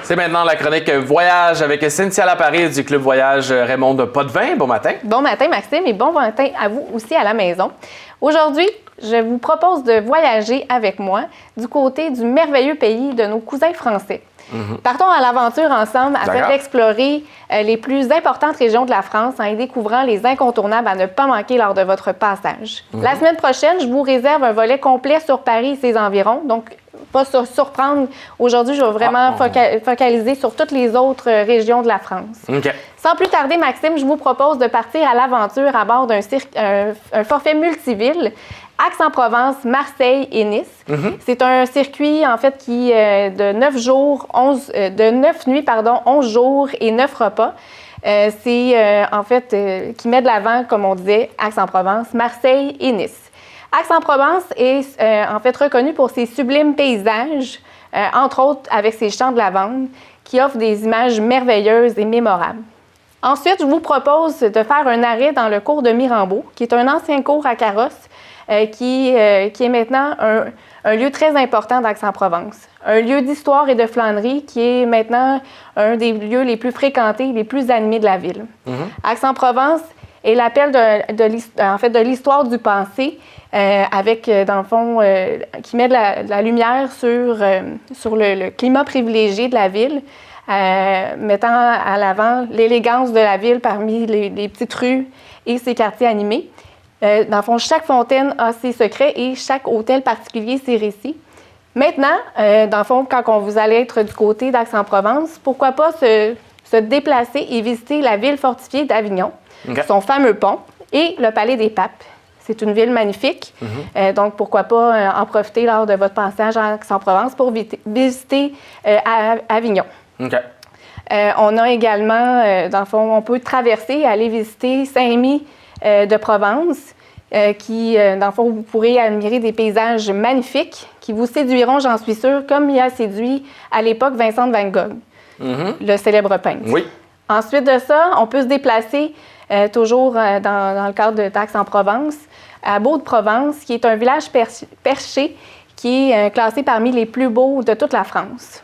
C'est maintenant la chronique Voyage avec Cynthia Laparis du Club Voyage Raymond de Potvin. Bon matin. Bon matin, Maxime, et bon matin à vous aussi à la maison. Aujourd'hui, je vous propose de voyager avec moi du côté du merveilleux pays de nos cousins français. Partons à l'aventure ensemble afin d'explorer les plus importantes régions de la France en y découvrant les incontournables à ne pas manquer lors de votre passage. La semaine prochaine, je vous réserve un volet complet sur Paris et ses environs. Donc, pas surprendre. Aujourd'hui, je vais vraiment focaliser sur toutes les autres régions de la France. Sans plus tarder, Maxime, je vous propose de partir à l'aventure à bord d'un forfait multiville. Aix-en-Provence, Marseille et Nice. C'est un circuit, en fait, qui de 9 nuits, 11 jours et 9 repas. En fait, qui met de l'avant, comme on disait, Aix-en-Provence, Marseille et Nice. Aix-en-Provence est en fait reconnu pour ses sublimes paysages, entre autres avec ses champs de lavande, qui offrent des images merveilleuses et mémorables. Ensuite, je vous propose de faire un arrêt dans le cours de Mirambeau, qui est un ancien cours à carrosse, qui est maintenant un lieu très important d'Aix-en-Provence. Un lieu d'histoire et de flânerie qui est maintenant un des lieux les plus fréquentés, les plus animés de la ville. Aix-en-Provence est l'appel de l'histoire du passé, avec, dans le fond, qui met de la lumière sur le climat privilégié de la ville, mettant à l'avant l'élégance de la ville parmi les petites rues et ses quartiers animés. Dans le fond, chaque fontaine a ses secrets et chaque hôtel particulier ses récits. Maintenant, dans le fond, quand vous allez être du côté d'Aix-en-Provence, pourquoi pas se déplacer et visiter la ville fortifiée d'Avignon, son fameux pont et le Palais des Papes. C'est une ville magnifique, donc pourquoi pas en profiter lors de votre passage à Aix-en-Provence pour visiter Avignon. On a également, dans le fond, on peut traverser et aller visiter Saint-Rémy de Provence, dans le fond, vous pourrez admirer des paysages magnifiques qui vous séduiront, j'en suis sûre, comme il a séduit à l'époque Vincent van Gogh, le célèbre peintre. Ensuite de ça, on peut se déplacer toujours dans le cadre d'Aix-en-Provence, à Beau-de-Provence, qui est un village perché qui est classé parmi les plus beaux de toute la France.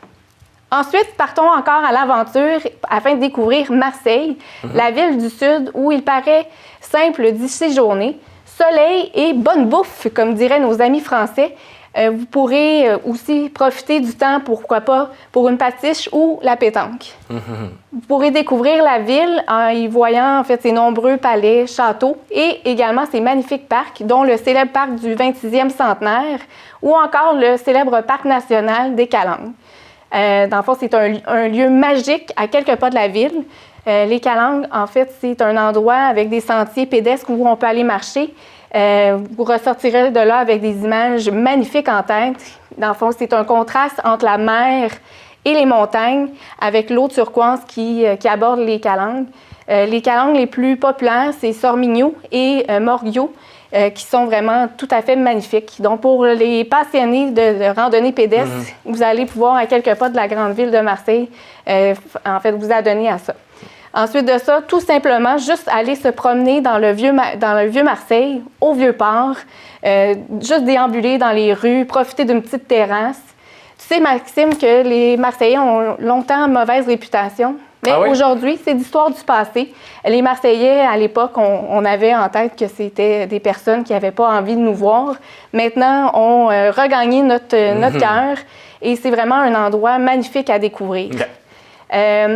Ensuite, partons encore à l'aventure afin de découvrir Marseille, la ville du Sud où il paraît simple d'y séjourner. Soleil et bonne bouffe, comme diraient nos amis français. Vous pourrez aussi profiter du temps, pourquoi pas, pour une pâtiche ou la pétanque. Vous pourrez découvrir la ville en y voyant en fait ses nombreux palais, châteaux et également ses magnifiques parcs, dont le célèbre parc du 26e centenaire ou encore le célèbre parc national des Calanques. Dans le fond, c'est un lieu magique à quelques pas de la ville. Les Calanques, en fait, c'est un endroit avec des sentiers pédestres où on peut aller marcher. Vous ressortirez de là avec des images magnifiques en tête. Dans le fond, c'est un contraste entre la mer et les montagnes avec l'eau turquoise qui aborde les Calanques. Les Calanques les plus populaires, c'est Sormignou et Morguiot, qui sont vraiment tout à fait magnifiques. Donc, pour les passionnés de randonnée pédestre, vous allez pouvoir, à quelques pas de la grande ville de Marseille, en fait, vous adonner à ça. Ensuite de ça, tout simplement, juste aller se promener dans le vieux Marseille, au Vieux-Port, juste déambuler dans les rues, profiter d'une petite terrasse. Tu sais, Maxime, que les Marseillais ont longtemps mauvaise réputation. Mais aujourd'hui, c'est l'histoire du passé. Les Marseillais, à l'époque, on avait en tête que c'était des personnes qui n'avaient pas envie de nous voir. Maintenant, on regagné notre cœur et c'est vraiment un endroit magnifique à découvrir.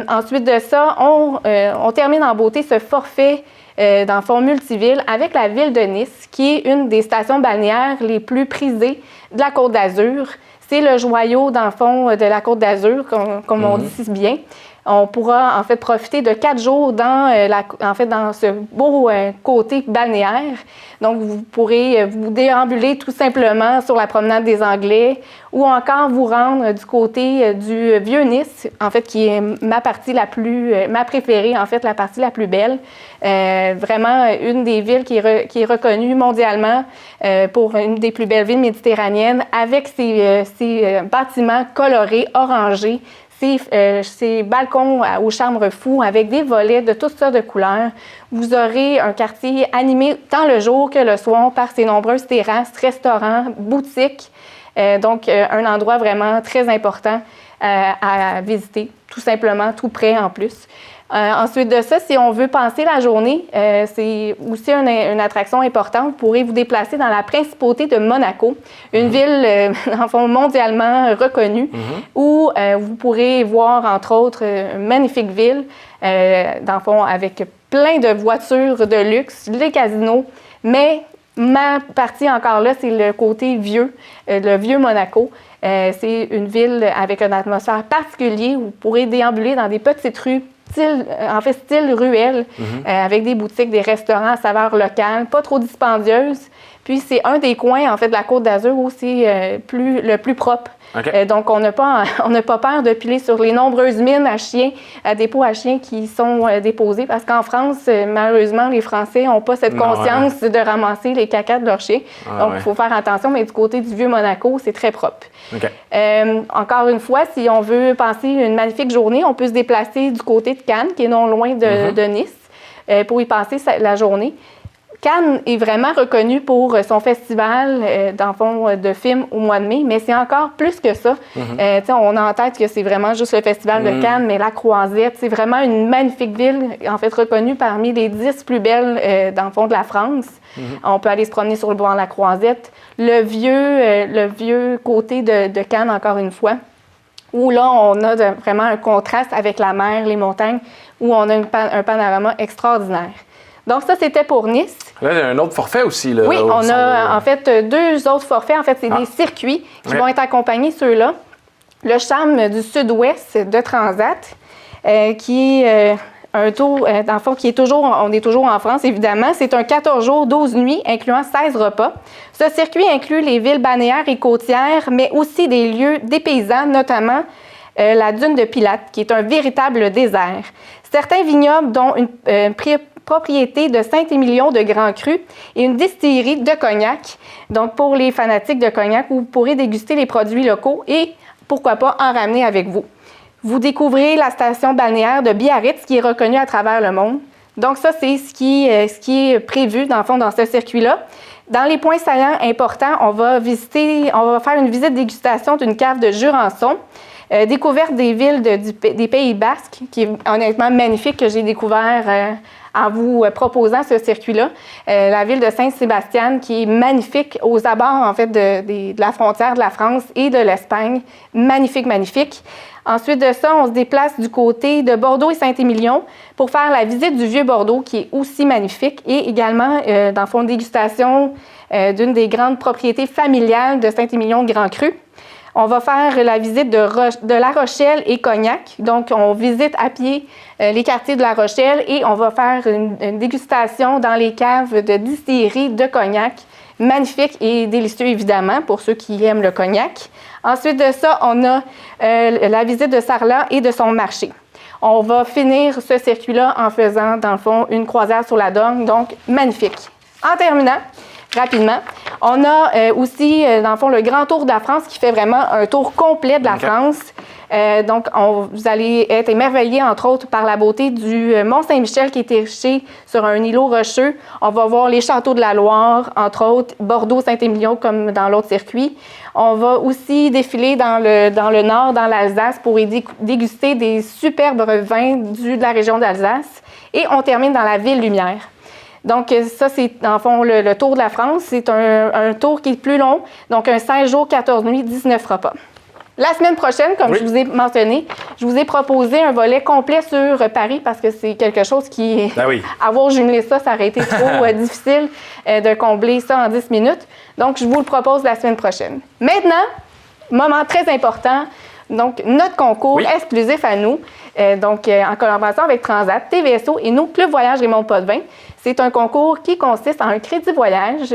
Ensuite de ça, on termine en beauté ce forfait dans le fond multiville avec la ville de Nice, qui est une des stations balnéaires les plus prisées de la Côte d'Azur. C'est le joyau, dans le fond, de la Côte d'Azur, comme on dit si bien. On pourra en fait profiter de 4 jours dans ce beau côté balnéaire. Donc, vous pourrez vous déambuler tout simplement sur la promenade des Anglais ou encore vous rendre du côté du Vieux-Nice, en fait, qui est ma préférée, en fait, la partie la plus belle. Vraiment une des villes qui est reconnue mondialement pour une des plus belles villes méditerranéennes avec ses bâtiments colorés, orangés, ces balcons au charme fou avec des volets de toutes sortes de couleurs. Vous aurez un quartier animé tant le jour que le soir par ses nombreuses terrasses, restaurants, boutiques. Donc, un endroit vraiment très important à visiter, tout simplement, tout près en plus. Ensuite de ça, si on veut passer la journée, c'est aussi une attraction importante. Vous pourrez vous déplacer dans la principauté de Monaco, une ville, en fond, mondialement reconnue, où vous pourrez voir, entre autres, une magnifique ville, dans le fond, avec plein de voitures de luxe, les casinos, mais ma partie encore là, c'est le côté vieux, le vieux Monaco. C'est une ville avec une atmosphère particulière où vous pourrez déambuler dans des petites rues, style ruelle, avec des boutiques, des restaurants à saveur locale, pas trop dispendieuses. Puis c'est un des coins, en fait, de la Côte d'Azur où c'est le plus propre. Okay. Donc, on n'a pas peur de piler sur les nombreuses mines à chiens, dépôts à chiens qui sont déposés. Parce qu'en France, malheureusement, les Français n'ont pas cette conscience de ramasser les cacas de leurs chiens. Donc, il faut faire attention. Mais du côté du vieux Monaco, c'est très propre. Okay. Encore une fois, si on veut passer une magnifique journée, on peut se déplacer du côté de Cannes, qui est non loin de Nice, pour y passer la journée. Cannes est vraiment reconnu pour son festival de films au mois de mai, mais c'est encore plus que ça. On a en tête que c'est vraiment juste le festival de Cannes, mais la Croisette, c'est vraiment une magnifique ville, en fait reconnue parmi les 10 plus belles de la France. On peut aller se promener sur le bord de la Croisette. Le vieux côté de Cannes, encore une fois, où là, on a vraiment un contraste avec la mer, les montagnes, où on a un panorama extraordinaire. Donc, ça, c'était pour Nice. Là, il y a un autre forfait aussi. Là, oui, on a en fait 2 autres forfaits. En fait, c'est des circuits qui vont être accompagnés, ceux-là. Le Charme du Sud-Ouest de Transat, qui est un tour, dans le fond, on est toujours en France, évidemment. C'est un 14 jours, 12 nuits, incluant 16 repas. Ce circuit inclut les villes balnéaires et côtières, mais aussi des lieux dépaysants, notamment la dune de Pilates, qui est un véritable désert. Certains vignobles, dont une propriété de Saint-Émilion de Grand Cru et une distillerie de cognac. Donc, pour les fanatiques de cognac, vous pourrez déguster les produits locaux et, pourquoi pas, en ramener avec vous. Vous découvrez la station balnéaire de Biarritz, qui est reconnue à travers le monde. Donc, ça, c'est ce qui est prévu, dans le fond, dans ce circuit-là. Dans les points saillants importants, on va faire une visite dégustation d'une cave de Jurançon, découverte des villes des Pays Basques, qui est honnêtement magnifique, que j'ai découvert en vous proposant ce circuit-là. La ville de Saint-Sébastien, qui est magnifique aux abords, en fait, de la frontière de la France et de l'Espagne. Magnifique, magnifique. Ensuite de ça, on se déplace du côté de Bordeaux et Saint-Émilion pour faire la visite du Vieux-Bordeaux, qui est aussi magnifique, et également, dans le fond, de dégustation d'une des grandes propriétés familiales de Saint-Émilion de Grand Cru. On va faire la visite de La Rochelle et Cognac. Donc, on visite à pied les quartiers de La Rochelle et on va faire une dégustation dans les caves de distillerie de cognac. Magnifique et délicieux, évidemment, pour ceux qui aiment le cognac. Ensuite de ça, on a la visite de Sarlat et de son marché. On va finir ce circuit-là en faisant, dans le fond, une croisière sur la Dorne. Donc, magnifique. En terminant, rapidement, on a aussi, dans le fond, le Grand Tour de la France qui fait vraiment un tour complet de la France. Donc, vous allez être émerveillés, entre autres, par la beauté du Mont-Saint-Michel qui est érigé sur un îlot rocheux. On va voir les châteaux de la Loire, entre autres, Bordeaux-Saint-Émilion, comme dans l'autre circuit. On va aussi défiler dans le nord, dans l'Alsace, pour y déguster des superbes vins de la région d'Alsace. Et on termine dans la Ville Lumière. Donc, ça, c'est, en fond, le tour de la France. C'est un tour qui est plus long. Donc, un 16 jours, 14 nuits, 19 repas. La semaine prochaine, comme je vous ai mentionné, je vous ai proposé un volet complet sur Paris parce que c'est quelque chose qui... Avoir jumelé ça aurait été trop difficile de combler ça en 10 minutes. Donc, je vous le propose la semaine prochaine. Maintenant, moment très important, donc notre concours exclusif à nous, en collaboration avec Transat, TVSO et nous, Club Voyage Raymond Potvin. C'est un concours qui consiste en un crédit voyage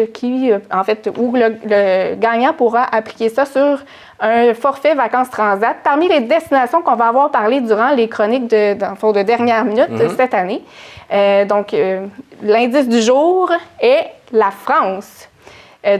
où le gagnant pourra appliquer ça sur un forfait vacances Transat parmi les destinations qu'on va avoir parlé durant les chroniques de dernière minute cette année. L'indice du jour est la France.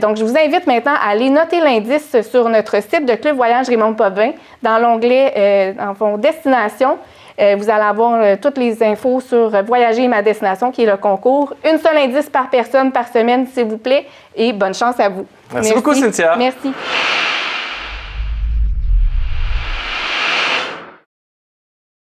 Donc, je vous invite maintenant à aller noter l'indice sur notre site de Club Voyage Raymond Potvin dans l'onglet Destination. Vous allez avoir toutes les infos sur Voyager ma destination, qui est le concours. Une seule indice par personne par semaine, s'il vous plaît, et bonne chance à vous. Merci beaucoup, Cynthia. Merci.